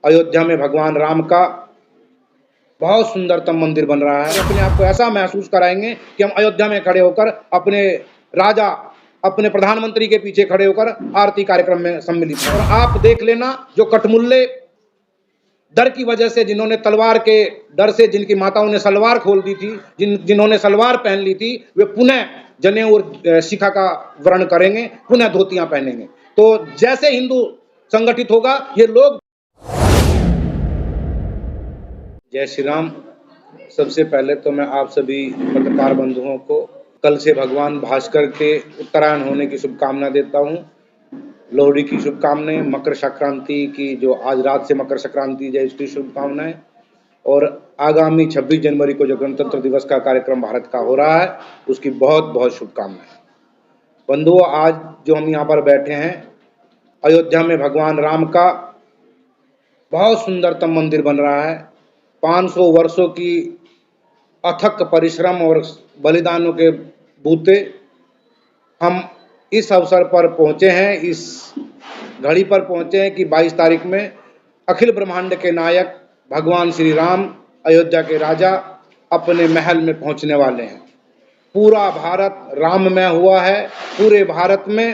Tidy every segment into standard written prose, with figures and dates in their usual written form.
अयोध्या में भगवान राम का बहुत सुंदरतम मंदिर बन रहा है। अपने आप को ऐसा महसूस कराएंगे कि हम अयोध्या में खड़े होकर अपने राजा, अपने प्रधानमंत्री के पीछे खड़े होकर आरती कार्यक्रम में सम्मिलित हैं। और आप देख लेना, जो कटमुल्ले डर की वजह से, जिन्होंने तलवार के डर से, जिनकी माताओं ने सलवार खोल दी थी, जिन्होंने सलवार पहन ली थी, वे पुनः जनेऊ और शिखा का वर्ण करेंगे, पुनः धोतियां पहनेंगे। तो जैसे हिंदू संगठित होगा, ये लोग। जय श्री राम। सबसे पहले तो मैं आप सभी पत्रकार बंधुओं को कल से भगवान भास्कर के उत्तरायण होने की शुभकामना देता हूँ। लोहड़ी की शुभकामनाएं, मकर संक्रांति की, जो आज रात से मकर संक्रांति है, इसकी शुभकामनाएं, और आगामी 26 जनवरी को जो गणतंत्र दिवस का कार्यक्रम भारत का हो रहा है, उसकी बहुत बहुत शुभकामनाएं। बंधुओं, आज जो हम यहाँ पर बैठे हैं, अयोध्या में भगवान राम का बहुत सुंदरतम मंदिर बन रहा है। 500 वर्षों की अथक परिश्रम और बलिदानों के बूते हम इस अवसर पर पहुंचे हैं, इस घड़ी पर पहुंचे हैं कि 22 तारीख में अखिल ब्रह्मांड के नायक भगवान श्री राम, अयोध्या के राजा, अपने महल में पहुंचने वाले हैं। पूरा भारत राममय हुआ है। पूरे भारत में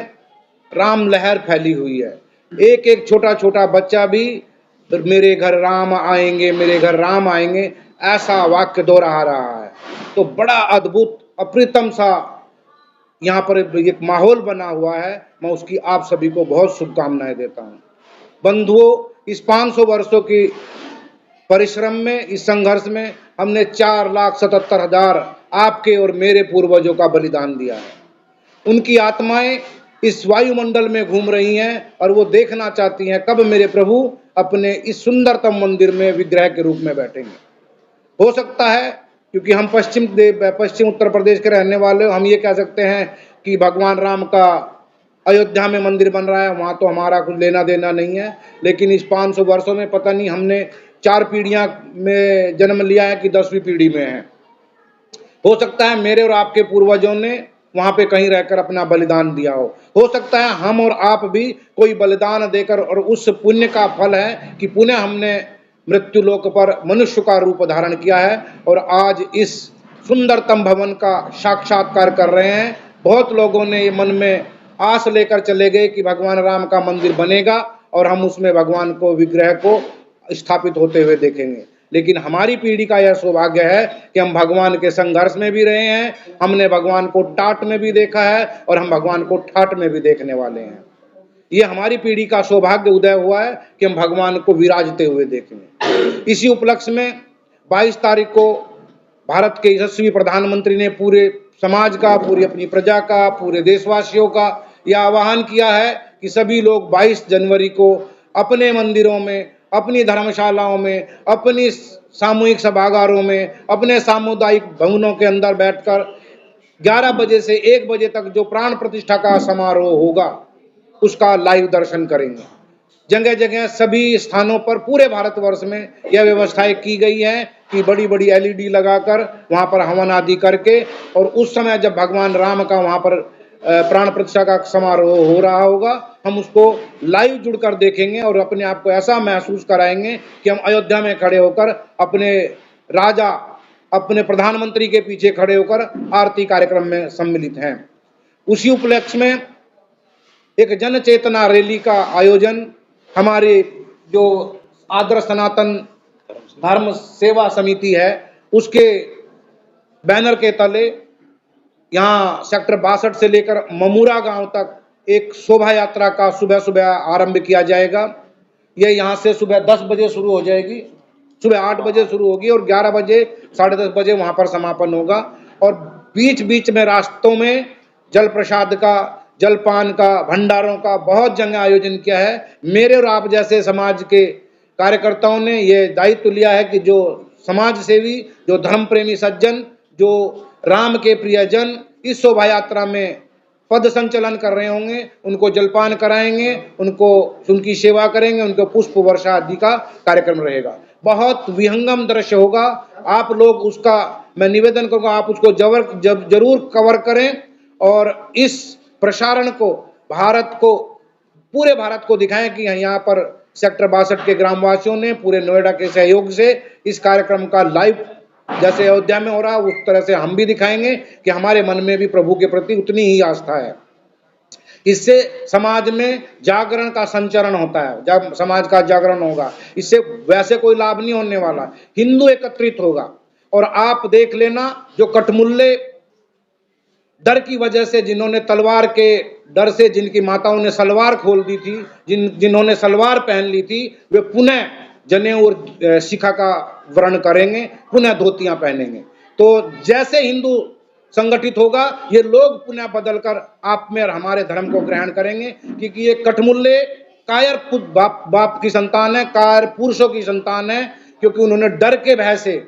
राम लहर फैली हुई है। एक एक छोटा छोटा बच्चा भी मेरे घर राम आएंगे, मेरे घर राम आएंगे, ऐसा वाक्य दोहरा रहा है। तो बड़ा अद्भुत, अप्रतिम सा यहाँ पर एक माहौल बना हुआ है। मैं उसकी आप सभी को बहुत शुभकामनाएं देता हूँ। बंधुओं, इस 500 वर्षों की परिश्रम में, इस संघर्ष में हमने 4,77,000 आपके और मेरे पूर्वजों का बलिदान दिया है। उनकी आत्माएं इस वायुमंडल में घूम रही हैं और वो देखना चाहती हैं कब मेरे प्रभु अपने इस सुंदरतम मंदिर में विग्रह के रूप में बैठेंगे। हो सकता है, क्योंकि हम पश्चिम उत्तर प्रदेश के रहने वाले, हम ये कह सकते हैं कि भगवान राम का अयोध्या में मंदिर बन रहा है, वहाँ तो हमारा कुछ लेना देना नहीं है। लेकिन इस 500 वर्षों में पता नहीं हमने 4 पीढ़ियाँ में जन्म लिया है कि 10वीं पीढ़ी में है। हो सकता है मेरे और आपके पूर्वजों ने वहाँ पे कहीं रहकर अपना बलिदान दिया हो सकता है हम और आप भी कोई बलिदान देकर, और उस पुण्य का फल है कि पुनः हमने मृत्यु लोक पर मनुष्य का रूप धारण किया है और आज इस सुंदरतम भवन का साक्षात्कार कर रहे हैं। बहुत लोगों ने ये मन में आस लेकर चले गए कि भगवान राम का मंदिर बनेगा और हम उसमें भगवान को, विग्रह को स्थापित होते हुए देखेंगे। लेकिन हमारी पीढ़ी का यह सौभाग्य है कि हम भगवान के संघर्ष में भी रहे हैं, हमने भगवान को टाट में भी देखा है और हम भगवान को ठाट में भी देखने वाले हैं। ये हमारी पीढ़ी का सौभाग्य उदय हुआ है कि हम भगवान को विराजते हुए देखेंगे। इसी उपलक्ष्य में 22 तारीख को भारत के यशस्वी प्रधानमंत्री ने पूरे समाज का, पूरी अपनी प्रजा का, पूरे देशवासियों का यह आह्वान किया है कि सभी लोग 22 जनवरी को अपने मंदिरों में, अपनी धर्मशालाओं में, अपनी सामूहिक सभागारों में, अपने सामुदायिक भवनों के अंदर बैठकर 11 बजे से 1 बजे तक जो प्राण प्रतिष्ठा का समारोह होगा, उसका लाइव दर्शन करेंगे। जगह जगह सभी स्थानों पर पूरे भारतवर्ष में यह व्यवस्थाएं की गई है कि बड़ी बड़ी LED लगाकर वहां पर हवन आदि करके, और उस समय जब भगवान राम का वहां पर प्राण प्रतिष्ठा का समारोह हो रहा होगा, हम उसको लाइव जुड़कर देखेंगे और अपने आप को ऐसा महसूस कराएंगे कि हम अयोध्या में खड़े होकर अपने राजा, अपने प्रधानमंत्री के पीछे खड़े होकर आरती कार्यक्रम में सम्मिलित हैं। उसी उपलक्ष्य में एक जन चेतना रैली का आयोजन हमारे जो आदर्श सनातन धर्म सेवा समिति है, उसके बैनर के तले यहाँ सेक्टर 62 से लेकर ममूरा गांव तक एक शोभा यात्रा का सुबह सुबह आरंभ किया जाएगा। यह यहाँ से सुबह 10 बजे शुरू हो जाएगी, सुबह 8 बजे शुरू होगी और 11 बजे, 10:30 बजे वहाँ पर समापन होगा। और बीच बीच में रास्तों में जल प्रसाद का, जलपान का, भंडारों का बहुत जगह आयोजन किया है। मेरे और आप जैसे समाज के कार्यकर्ताओं ने ये दायित्व लिया है कि जो समाज सेवी, जो धर्म प्रेमी सज्जन, जो राम के प्रियजन इस शोभा यात्रा में पद संचलन कर रहे होंगे, उनको जलपान कराएंगे, उनकी सेवा करेंगे, उनको पुष्प वर्षा आदि का कार्यक्रम रहेगा। बहुत विहंगम दृश्य होगा। आप लोग उसका, मैं निवेदन करूंगा, आप उसको जरूर कवर करें और इस प्रसारण को, भारत को, पूरे भारत को दिखाएं कि यहाँ पर सेक्टर 62 के ग्रामवासियों ने पूरे नोएडा के सहयोग से इस कार्यक्रम का लाइव जैसे अयोध्या में हो रहा है उस तरह से हम भी दिखाएंगे कि हमारे मन में भी प्रभु के प्रति उतनी ही आस्था है। इससे समाज में जागरण का संचरण होता है, जब समाज का जागरण होगा इससे वैसे कोई लाभ नहीं होने वाला, हिंदू एकत्रित होगा। और आप देख लेना, जो कटमुल्ले डर की वजह से, जिन्होंने तलवार के डर से जिनकी माताओं ने सलवार खोल दी थी, जिन्होंने सलवार पहन ली थी, वे पुनः जनेऊ और शिखा का वर्ण करेंगे, पुनः धोतियां पहनेंगे। तो जैसे हिंदू संगठित होगा, ये लोग पुनः बदलकर आप में और हमारे धर्म को ग्रहण करेंगे, क्योंकि ये कटमुल्ले कायर बाप की संतान है, कायर पुरुषों की संतान है, क्योंकि उन्होंने डर के भय से,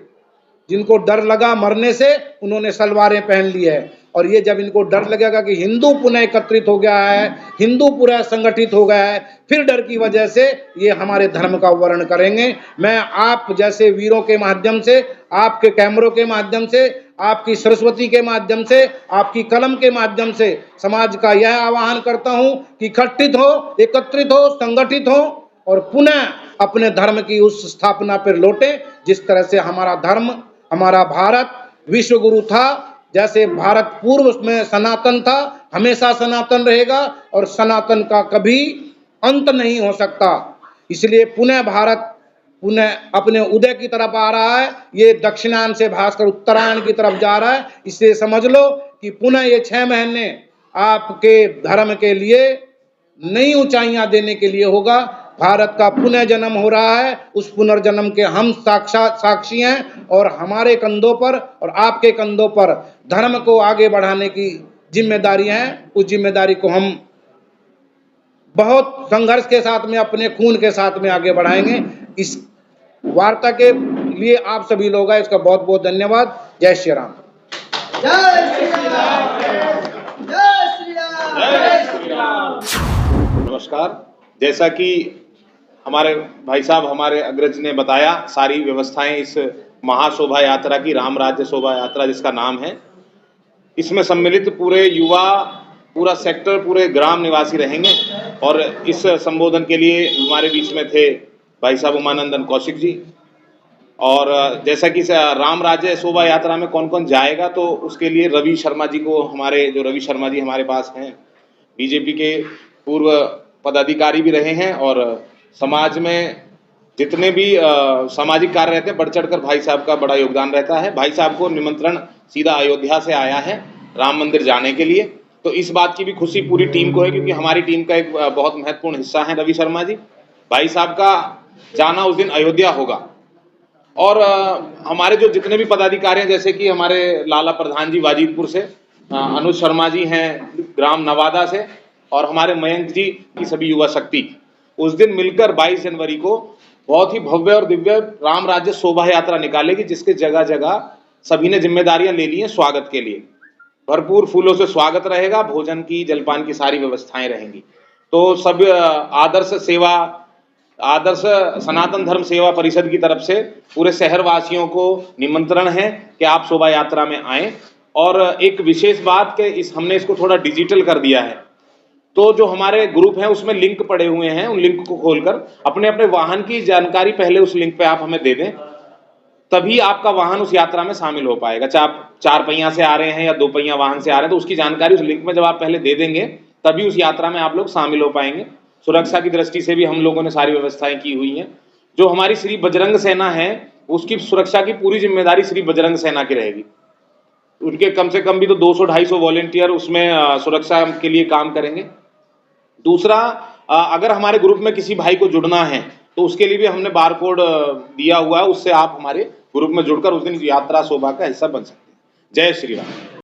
जिनको डर लगा मरने से, उन्होंने सलवारें पहन ली है। और ये जब इनको डर लगेगा कि हिंदू पुनः एकत्रित हो गया है, हिंदू पूरा संगठित हो गया है, फिर डर की वजह से ये हमारे धर्म का वर्ण करेंगे। मैं आप जैसे वीरों के माध्यम से, आपके कैमरों के माध्यम से, आपकी सरस्वती के माध्यम से, आपकी कलम के माध्यम से समाज का यह आह्वान करता हूं कि इकट्ठित हो, एकत्रित हो, संगठित हो और पुनः अपने धर्म की उस स्थापना पर लौटे जिस तरह से हमारा धर्म, हमारा भारत विश्व गुरु था। जैसे भारत पूर्व में सनातन था, हमेशा सनातन रहेगा और सनातन का कभी अंत नहीं हो सकता। इसलिए पुनः भारत पुनः अपने उदय की तरफ आ रहा है। ये दक्षिणायन से भागकर उत्तरायण की तरफ जा रहा है। इसलिए समझ लो कि पुनः ये 6 महीने आपके धर्म के लिए नई ऊंचाइयां देने के लिए होगा। भारत का पुनः जन्म हो रहा है, उस पुनर्जन्म के हम साक्षात साक्षी हैं और हमारे कंधों पर और आपके कंधों पर धर्म को आगे बढ़ाने की जिम्मेदारी है। उस जिम्मेदारी को हम बहुत संघर्ष के साथ में, अपने खून के साथ में आगे बढ़ाएंगे। इस वार्ता के लिए आप सभी लोग हैं, इसका बहुत बहुत धन्यवाद। जय श्री राम। जय श्री राम। जय श्री राम। जय श्री राम। नमस्कार। जैसा कि हमारे भाई साहब, हमारे अग्रज ने बताया, सारी व्यवस्थाएं इस महाशोभा यात्रा की, राम राज्य शोभा यात्रा जिसका नाम है, इसमें सम्मिलित पूरे युवा, पूरा सेक्टर, पूरे ग्राम निवासी रहेंगे। और इस संबोधन के लिए हमारे बीच में थे भाई साहब उमानंदन कौशिक जी। और जैसा कि राम राज्य शोभा यात्रा में कौन कौन जाएगा, तो उसके लिए रवि शर्मा जी को, रवि शर्मा जी हमारे पास हैं, बीजेपी के पूर्व पदाधिकारी भी रहे हैं और समाज में जितने भी सामाजिक कार्य रहते हैं, बढ़ चढ़कर भाई साहब का बड़ा योगदान रहता है। भाई साहब को निमंत्रण सीधा अयोध्या से आया है राम मंदिर जाने के लिए, तो इस बात की भी खुशी पूरी टीम को है, क्योंकि हमारी टीम का एक बहुत महत्वपूर्ण हिस्सा है रवि शर्मा जी। भाई साहब का जाना उस दिन अयोध्या होगा। और हमारे जो जितने भी पदाधिकारी हैं, जैसे कि हमारे लाला प्रधान जी वाजिदपुर से, अनुज शर्मा जी हैं ग्राम नवादा से, और हमारे मयंक जी की सभी युवा शक्ति, उस दिन मिलकर 22 जनवरी को बहुत ही भव्य और दिव्य राम राज्य शोभा यात्रा निकालेगी, जिसके जगह जगह सभी ने जिम्मेदारियां ले ली हैं स्वागत के लिए। भरपूर फूलों से स्वागत रहेगा, भोजन की, जलपान की सारी व्यवस्थाएं रहेंगी। तो सब आदर्श सनातन धर्म सेवा परिषद की तरफ से पूरे शहरवासियों को निमंत्रण है कि आप शोभा यात्रा में आएं। और एक विशेष बात कि हमने इसको थोड़ा डिजिटल कर दिया है, तो जो हमारे ग्रुप हैं उसमें लिंक पड़े हुए हैं, उन लिंक को खोलकर अपने अपने वाहन की जानकारी पहले उस लिंक पे आप हमें दे दें, तभी आपका वाहन उस यात्रा में शामिल हो पाएगा। चाहे आप 4 पहिया से आ रहे हैं या 2 पहिया वाहन से आ रहे हैं, तो उसकी जानकारी उस लिंक में जब आप पहले दे देंगे, तभी उस यात्रा में आप लोग शामिल हो पाएंगे। सुरक्षा की दृष्टि से भी हम लोगों ने सारी व्यवस्थाएं की हुई हैं। जो हमारी श्री बजरंग सेना है, उसकी सुरक्षा की पूरी जिम्मेदारी श्री बजरंग सेना की रहेगी। उनके कम से कम भी तो 200-250 वॉलेंटियर उसमें सुरक्षा के लिए काम करेंगे। दूसरा, अगर हमारे ग्रुप में किसी भाई को जुड़ना है, तो उसके लिए भी हमने बारकोड दिया हुआ है, उससे आप हमारे ग्रुप में जुड़कर उस दिन यात्रा शोभा का हिस्सा बन सकते हैं। जय श्री राम।